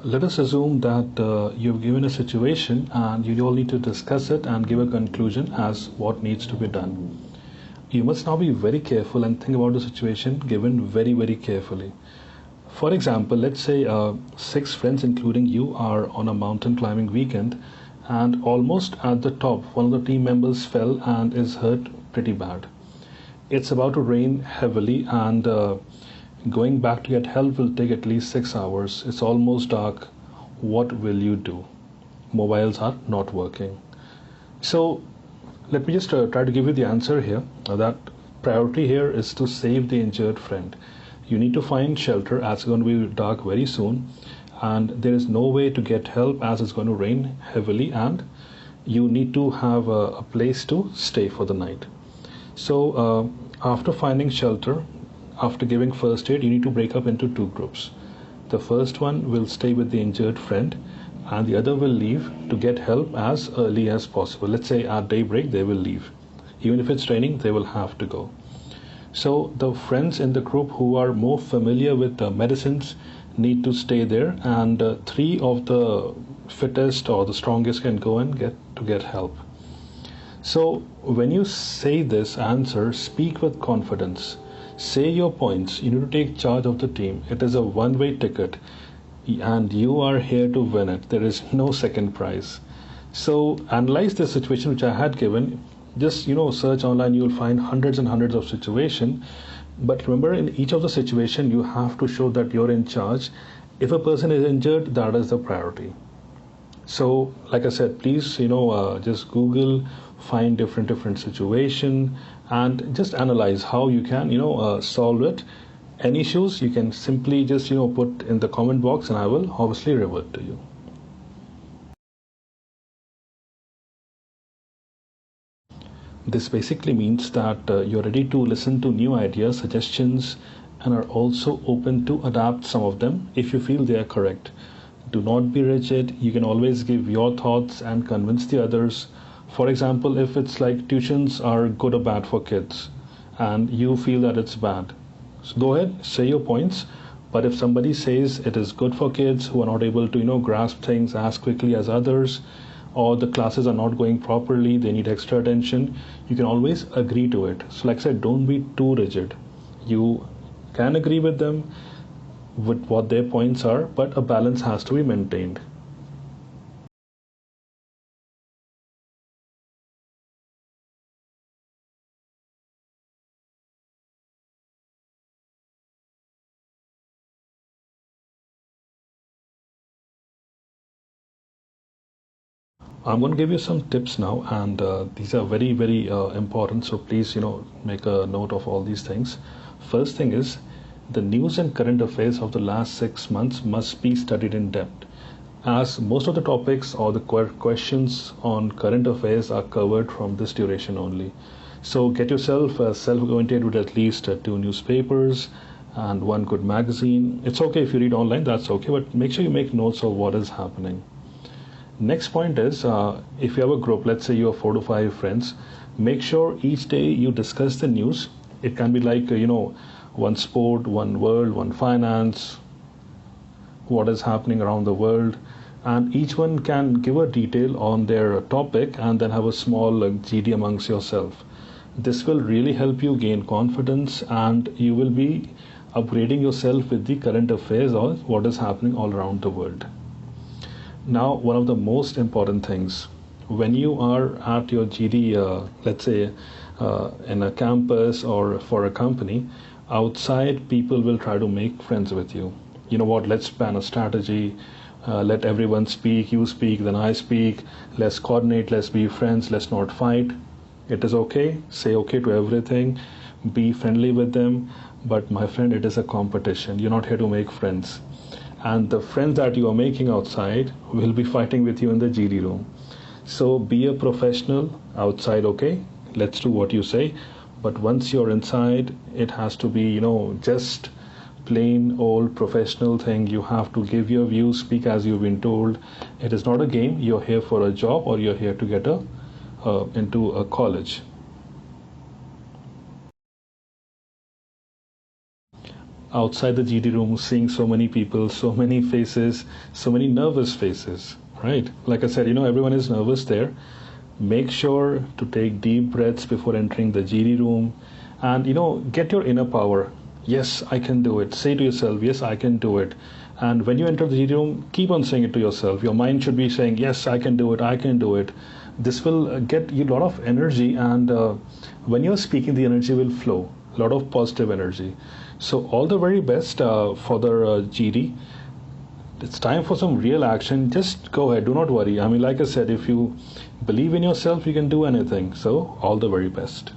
Let us assume that you've given a situation and you all need to discuss it and give a conclusion as what needs to be done. You must now be very careful and think about the situation given very, very carefully. For example, let's say six friends, including you, are on a mountain climbing weekend, and almost at the top, one of the team members fell and is hurt pretty bad. It's about to rain heavily, and going back to get help will take at least 6 hours. It's almost dark. What will you do? Mobiles are not working. So, let me just try to give you the answer here. That priority here is to save the injured friend. You need to find shelter as it's going to be dark very soon, and there is no way to get help as it's going to rain heavily, and you need to have a place to stay for the night. So, after finding shelter, after giving first aid, you need to break up into two groups. The first one will stay with the injured friend, and the other will leave to get help as early as possible. Let's say at daybreak, they will leave. Even if it's raining, they will have to go. So, the friends in the group who are more familiar with the medicines need to stay there, and three of the fittest or the strongest can go and get help. So, when you say this answer, speak with confidence. Say your points. You need to take charge of the team. It is a one-way ticket, and you are here to win it. There is no second prize. So, analyze the situation which I had given. Just search online. You will find hundreds and hundreds of situations. But remember, in each of the situation, you have to show that you're in charge. If a person is injured, that is the priority. So, like I said, please, just Google, find different situation, and just analyze how you can, solve it. Any issues, you can simply just, put in the comment box, and I will obviously revert to you. This basically means that you're ready to listen to new ideas, suggestions, and are also open to adapt some of them if you feel they are correct. Do not be rigid. You can always give your thoughts and convince the others. For example, if it's like tuitions are good or bad for kids and you feel that it's bad, so go ahead, say your points. But if somebody says it is good for kids who are not able to, grasp things as quickly as others, or the classes are not going properly, they need extra attention, you can always agree to it. So, like I said, don't be too rigid. You can agree with them with what their points are, but a balance has to be maintained. I'm going to give you some tips now, and these are very, very important. So please, make a note of all these things. First thing is, the news and current affairs of the last 6 months must be studied in depth, as most of the topics or the questions on current affairs are covered from this duration only. So get yourself self-acquainted with at least two newspapers and one good magazine. It's okay if you read online, that's okay, but make sure you make notes of what is happening. Next point is, if you have a group, let's say you have 4 to 5 friends, make sure each day you discuss the news. It can be like, one sport, one world, one finance, what is happening around the world. And each one can give a detail on their topic and then have a small GD amongst yourself. This will really help you gain confidence, and you will be upgrading yourself with the current affairs or what is happening all around the world. Now, one of the most important things, when you are at your GD, let's say in a campus or for a company, outside people will try to make friends with you. You know what, let's plan a strategy, let everyone speak, you speak, then I speak, let's coordinate, let's be friends, let's not fight. It is okay, say okay to everything, be friendly with them, but my friend, it is a competition. You're not here to make friends. And the friends that you are making outside will be fighting with you in the GD room. So be a professional outside, okay? Let's do what you say. But once you're inside, it has to be, just plain old professional thing. You have to give your views, speak as you've been told. It is not a game. You're here for a job, or you're here to get into a college. outside the GD room, seeing so many people, so many faces, so many nervous faces, right? Like I said, everyone is nervous there. Make sure to take deep breaths before entering the GD room, and get your inner power. Yes, I can do it. Say to yourself, yes, I can do it. And when you enter the GD room, keep on saying it to yourself. Your mind should be saying, yes, I can do it, I can do it. This will get you a lot of energy, and when you're speaking, the energy will flow, a lot of positive energy. So all the very best for the GD. It's time for some real action. Just go ahead, do not worry. I mean, like I said, if you believe in yourself, you can do anything. So all the very best.